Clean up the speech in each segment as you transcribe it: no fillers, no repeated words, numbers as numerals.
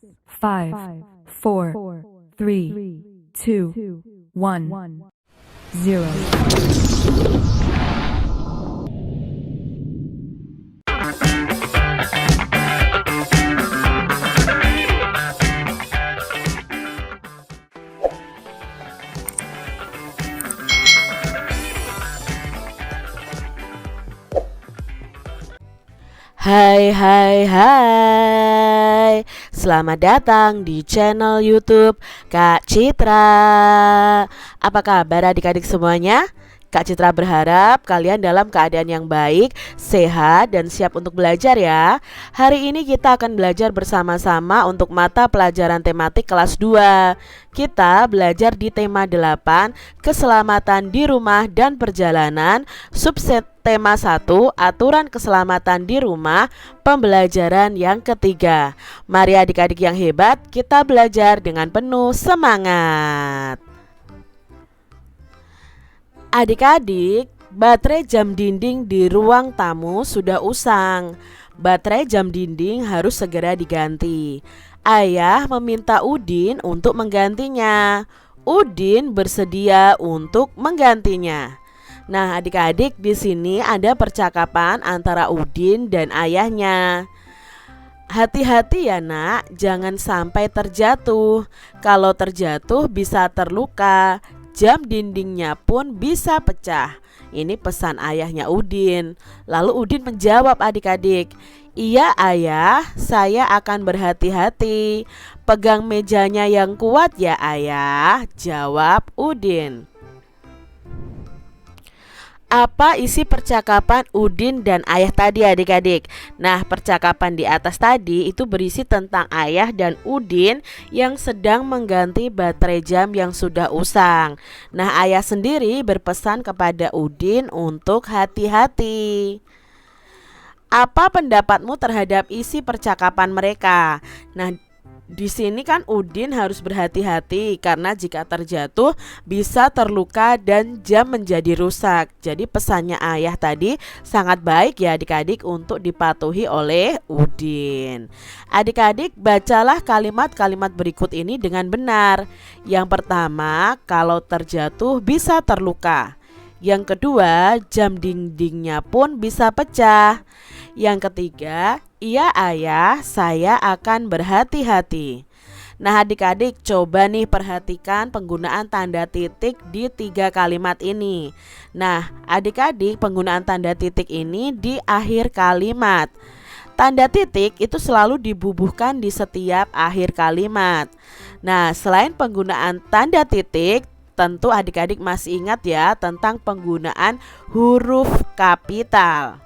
5, 4, 3, 2, 1, 0. Hai hai hai, selamat datang di channel YouTube Kak Citra. Apa kabar adik-adik semuanya? Kak Citra berharap kalian dalam keadaan yang baik, sehat, dan siap untuk belajar ya. Hari ini kita akan belajar bersama-sama untuk mata pelajaran tematik kelas 2. Kita belajar di tema 8, keselamatan di rumah dan perjalanan, subset tema 1, aturan keselamatan di rumah, pembelajaran yang ketiga. Mari adik-adik yang hebat, kita belajar dengan penuh semangat. Adik-adik, baterai jam dinding di ruang tamu sudah usang. Baterai jam dinding harus segera diganti. Ayah meminta Udin untuk menggantinya. Udin bersedia untuk menggantinya. Nah, adik-adik, di sini ada percakapan antara Udin dan ayahnya. Hati-hati ya nak, jangan sampai terjatuh. Kalau terjatuh bisa terluka. Jam dindingnya pun bisa pecah. Ini pesan ayahnya Udin. Lalu Udin menjawab adik-adik, "Iya ayah, saya akan berhati-hati. Pegang mejanya yang kuat ya ayah," jawab Udin. Apa isi percakapan Udin dan ayah tadi adik-adik? Nah, percakapan di atas tadi itu berisi tentang ayah dan Udin yang sedang mengganti baterai jam yang sudah usang. Nah, ayah sendiri berpesan kepada Udin untuk hati-hati. Apa pendapatmu terhadap isi percakapan mereka? Nah, di sini kan Udin harus berhati-hati karena jika terjatuh bisa terluka dan jam menjadi rusak. Jadi pesannya ayah tadi sangat baik ya adik-adik untuk dipatuhi oleh Udin. Adik-adik bacalah kalimat-kalimat berikut ini dengan benar. Yang pertama, kalau terjatuh bisa terluka. Yang kedua, jam dindingnya pun bisa pecah. Yang ketiga, iya ayah, saya akan berhati-hati. Nah adik-adik, coba nih perhatikan penggunaan tanda titik di 3 kalimat ini. Nah adik-adik, penggunaan tanda titik ini di akhir kalimat. Tanda titik itu selalu dibubuhkan di setiap akhir kalimat. Nah selain penggunaan tanda titik, tentu adik-adik masih ingat ya tentang penggunaan huruf kapital.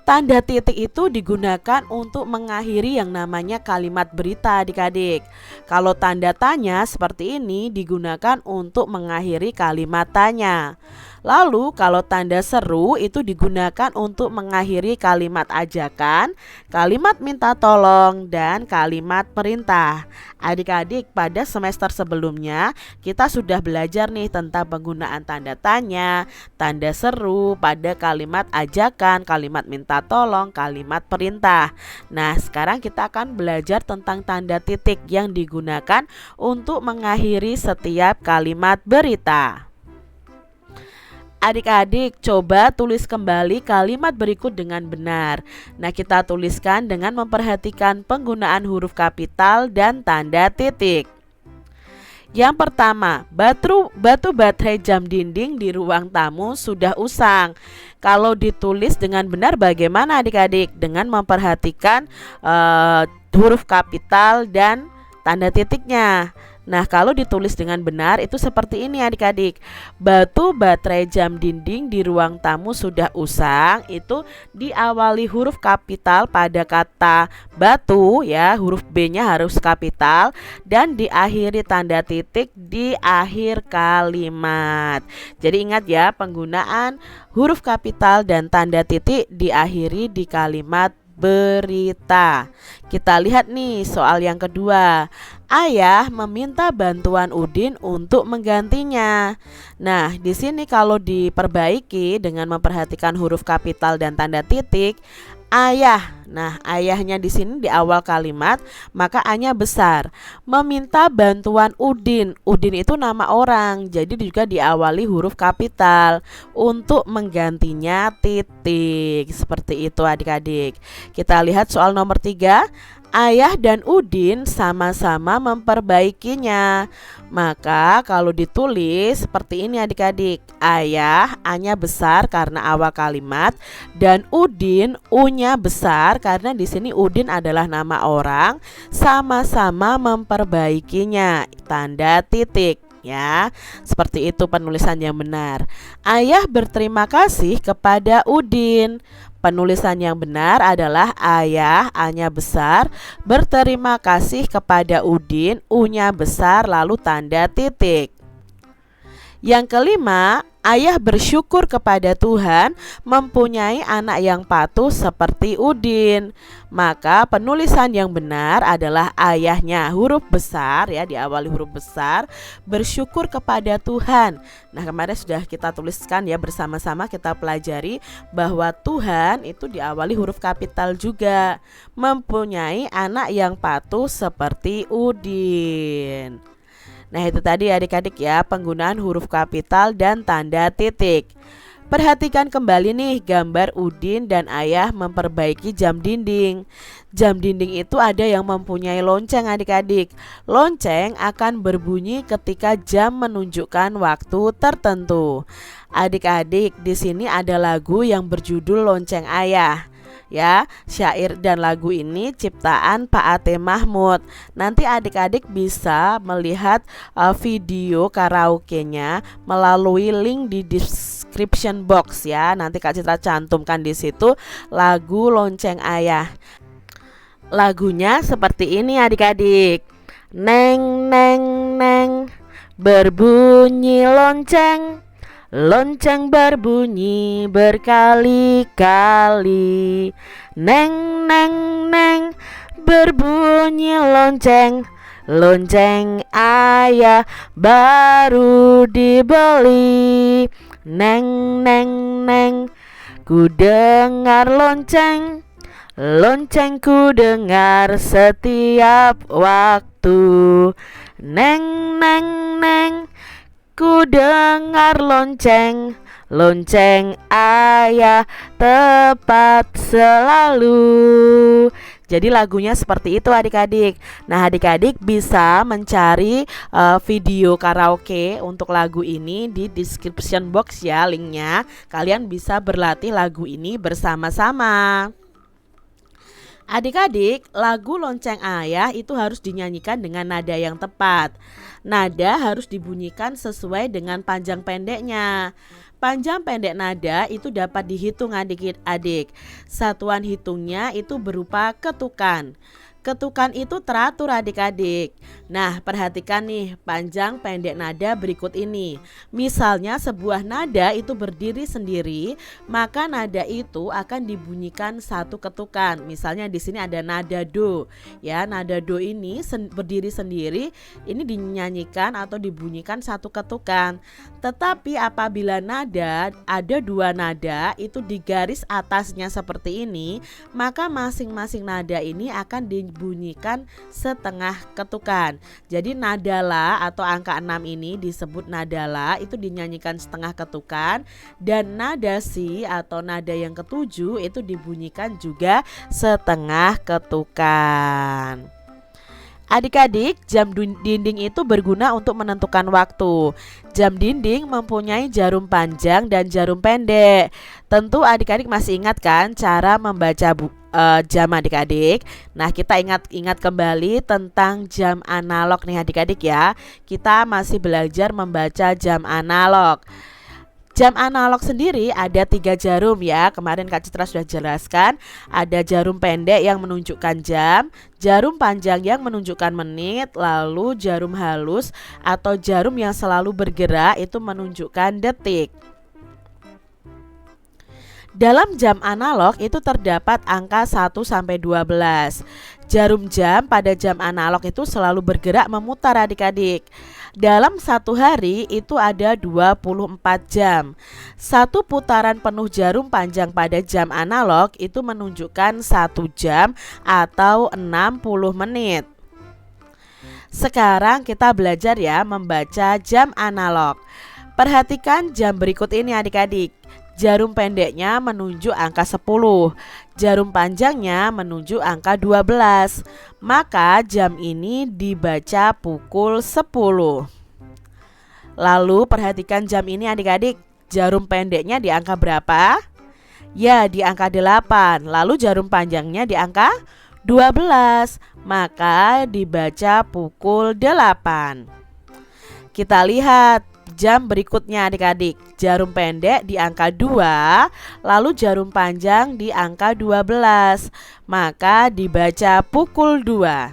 Tanda titik itu digunakan untuk mengakhiri yang namanya kalimat berita adik-adik. Kalau tanda tanya seperti ini digunakan untuk mengakhiri kalimat tanya. Lalu kalau tanda seru itu digunakan untuk mengakhiri kalimat ajakan, kalimat minta tolong, dan kalimat perintah. Adik-adik, pada semester sebelumnya kita sudah belajar nih tentang penggunaan tanda tanya, tanda seru pada kalimat ajakan, kalimat minta tolong, kalimat perintah. Nah sekarang kita akan belajar tentang tanda titik yang digunakan untuk mengakhiri setiap kalimat berita. Adik-adik, coba tulis kembali kalimat berikut dengan benar. Nah, kita tuliskan dengan memperhatikan penggunaan huruf kapital dan tanda titik. Yang pertama, batu baterai jam dinding di ruang tamu sudah usang. Kalau ditulis dengan benar bagaimana adik-adik? Dengan memperhatikan huruf kapital dan tanda titiknya. Nah kalau ditulis dengan benar itu seperti ini adik-adik. Batu baterai jam dinding di ruang tamu sudah usang itu diawali huruf kapital pada kata batu ya, huruf B-nya harus kapital, dan diakhiri tanda titik di akhir kalimat. Jadi ingat ya, penggunaan huruf kapital dan tanda titik diakhiri di kalimat berita. Kita lihat nih soal yang kedua. Ayah meminta bantuan Udin untuk menggantinya. Nah, di sini kalau diperbaiki dengan memperhatikan huruf kapital dan tanda titik, ayah. Nah, ayahnya di sini di awal kalimat, maka A-nya besar. Meminta bantuan Udin. Udin itu nama orang, jadi juga diawali huruf kapital. Untuk menggantinya titik. Seperti itu adik-adik. Kita lihat soal nomor 3. Ayah dan Udin sama-sama memperbaikinya. Maka kalau ditulis seperti ini adik-adik. Ayah, A-nya besar karena awal kalimat, dan Udin, U-nya besar karena di sini Udin adalah nama orang, sama-sama memperbaikinya. Tanda titik. Ya, seperti itu penulisan yang benar. Ayah berterima kasih kepada Udin. Penulisan yang benar adalah ayah, A-nya besar, berterima kasih kepada Udin, U-nya besar, lalu tanda titik. Yang kelima, ayah bersyukur kepada Tuhan mempunyai anak yang patuh seperti Udin. Maka penulisan yang benar adalah ayahnya huruf besar, ya, diawali huruf besar, bersyukur kepada Tuhan. Nah, kemarin sudah kita tuliskan ya, bersama-sama kita pelajari bahwa Tuhan itu diawali huruf kapital juga, mempunyai anak yang patuh seperti Udin. Nah, itu tadi adik-adik ya, penggunaan huruf kapital dan tanda titik. Perhatikan kembali nih gambar Udin dan ayah memperbaiki jam dinding. Jam dinding itu ada yang mempunyai lonceng adik-adik. Lonceng akan berbunyi ketika jam menunjukkan waktu tertentu. Adik-adik, di sini ada lagu yang berjudul Lonceng Ayah. Ya, syair dan lagu ini ciptaan Pak Ate Mahmud. Nanti adik-adik bisa melihat video karaoke-nya melalui link di description box ya. Nanti Kak Citra cantumkan di situ lagu Lonceng Ayah. Lagunya seperti ini adik-adik. Neng neng neng, berbunyi lonceng. Lonceng berbunyi berkali-kali. Neng neng neng, berbunyi lonceng. Lonceng ayah baru dibeli. Neng neng neng, ku dengar lonceng. Lonceng ku dengar setiap waktu. Neng neng neng, ku dengar lonceng. Lonceng ayah tepat selalu. Jadi lagunya seperti itu adik-adik. Nah, adik-adik bisa mencari video karaoke untuk lagu ini di description box ya, linknya. Kalian bisa berlatih lagu ini bersama-sama. Adik-adik, lagu Lonceng Ayah itu harus dinyanyikan dengan nada yang tepat. Nada harus dibunyikan sesuai dengan panjang pendeknya. Panjang pendek nada itu dapat dihitung adik-adik. Satuan hitungnya itu berupa ketukan. Ketukan itu teratur adik-adik. Nah, perhatikan nih panjang pendek nada berikut ini. Misalnya sebuah nada itu berdiri sendiri, maka nada itu akan dibunyikan satu ketukan. Misalnya di sini ada nada do. Ya, nada do ini berdiri sendiri, ini dinyanyikan atau dibunyikan satu ketukan. Tetapi apabila nada ada dua nada itu di garis atasnya seperti ini, maka masing-masing nada ini akan dibunyikan setengah ketukan. Jadi nada la atau angka 6 ini disebut nada la, itu dinyanyikan setengah ketukan, dan nada si atau nada yang ketujuh itu dibunyikan juga setengah ketukan. Adik-adik, jam dinding itu berguna untuk menentukan waktu. Jam dinding mempunyai jarum panjang dan jarum pendek. Tentu adik-adik masih ingat kan cara membaca jam adik-adik. Nah, kita ingat kembali tentang jam analog nih adik-adik ya. Kita masih belajar membaca jam analog. Jam analog sendiri ada 3 jarum ya. Kemarin Kak Citra sudah jelaskan. Ada jarum pendek yang menunjukkan jam, jarum panjang yang menunjukkan menit, lalu jarum halus atau jarum yang selalu bergerak itu menunjukkan detik. Dalam jam analog itu terdapat angka 1 sampai 12. Jarum jam pada jam analog itu selalu bergerak memutar adik-adik. Dalam satu hari itu ada 24 jam. Satu putaran penuh jarum panjang pada jam analog itu menunjukkan 1 jam atau 60 menit. Sekarang kita belajar ya membaca jam analog. Perhatikan jam berikut ini adik-adik. Jarum pendeknya menunjuk angka 10, jarum panjangnya menunjuk angka 12. Maka jam ini dibaca pukul 10. Lalu perhatikan jam ini adik-adik. Jarum pendeknya di angka berapa? Ya, di angka 8. Lalu jarum panjangnya di angka 12. Maka dibaca pukul 8. Kita lihat jam berikutnya adik-adik. Jarum pendek di angka 2, lalu jarum panjang di angka 12. Maka dibaca pukul 2.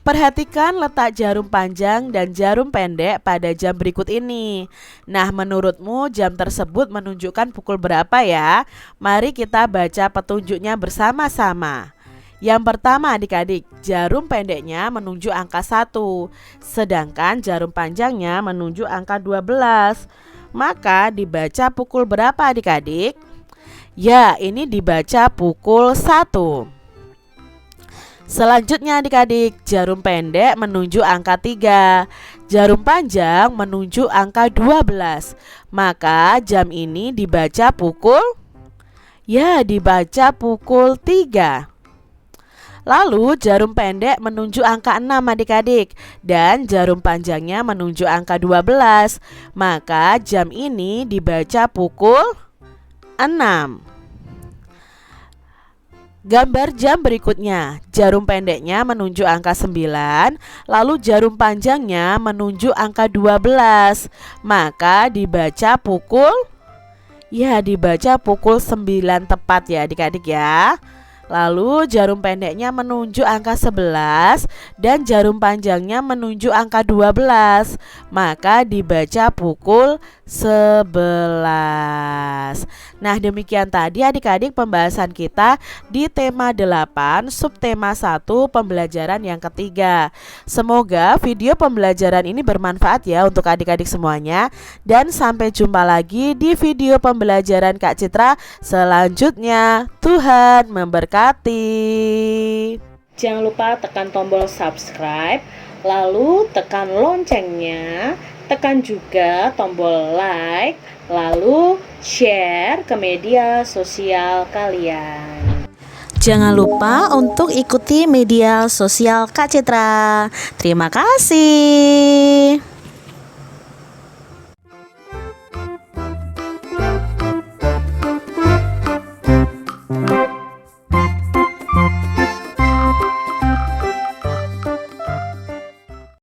Perhatikan letak jarum panjang dan jarum pendek pada jam berikut ini. Nah, menurutmu jam tersebut menunjukkan pukul berapa ya? Mari kita baca petunjuknya bersama-sama. Yang pertama adik-adik, jarum pendeknya menunjuk angka 1, sedangkan jarum panjangnya menunjuk angka 12. Maka dibaca pukul berapa adik-adik? Ya, ini dibaca pukul 1. Selanjutnya adik-adik, jarum pendek menunjuk angka 3, jarum panjang menunjuk angka 12. Maka jam ini dibaca pukul? Ya, dibaca pukul 3. Lalu jarum pendek menunjuk angka 6 adik-adik, dan jarum panjangnya menunjuk angka 12. Maka jam ini dibaca pukul 6. Gambar jam berikutnya, jarum pendeknya menunjuk angka 9, lalu jarum panjangnya menunjuk angka 12. Maka dibaca pukul? Ya, dibaca pukul 9 tepat ya adik-adik ya. Lalu jarum pendeknya menunjuk angka 11 dan jarum panjangnya menunjuk angka 12. Maka dibaca pukul 11. Nah, demikian tadi adik-adik pembahasan kita di tema 8 subtema 1 pembelajaran yang ketiga. Semoga video pembelajaran ini bermanfaat ya untuk adik-adik semuanya. Dan sampai jumpa lagi di video pembelajaran Kak Citra selanjutnya. Tuhan memberkati. Jangan lupa tekan tombol subscribe, lalu tekan loncengnya, tekan juga tombol like, lalu share ke media sosial kalian. Jangan lupa untuk ikuti media sosial Kak Citra. Terima kasih.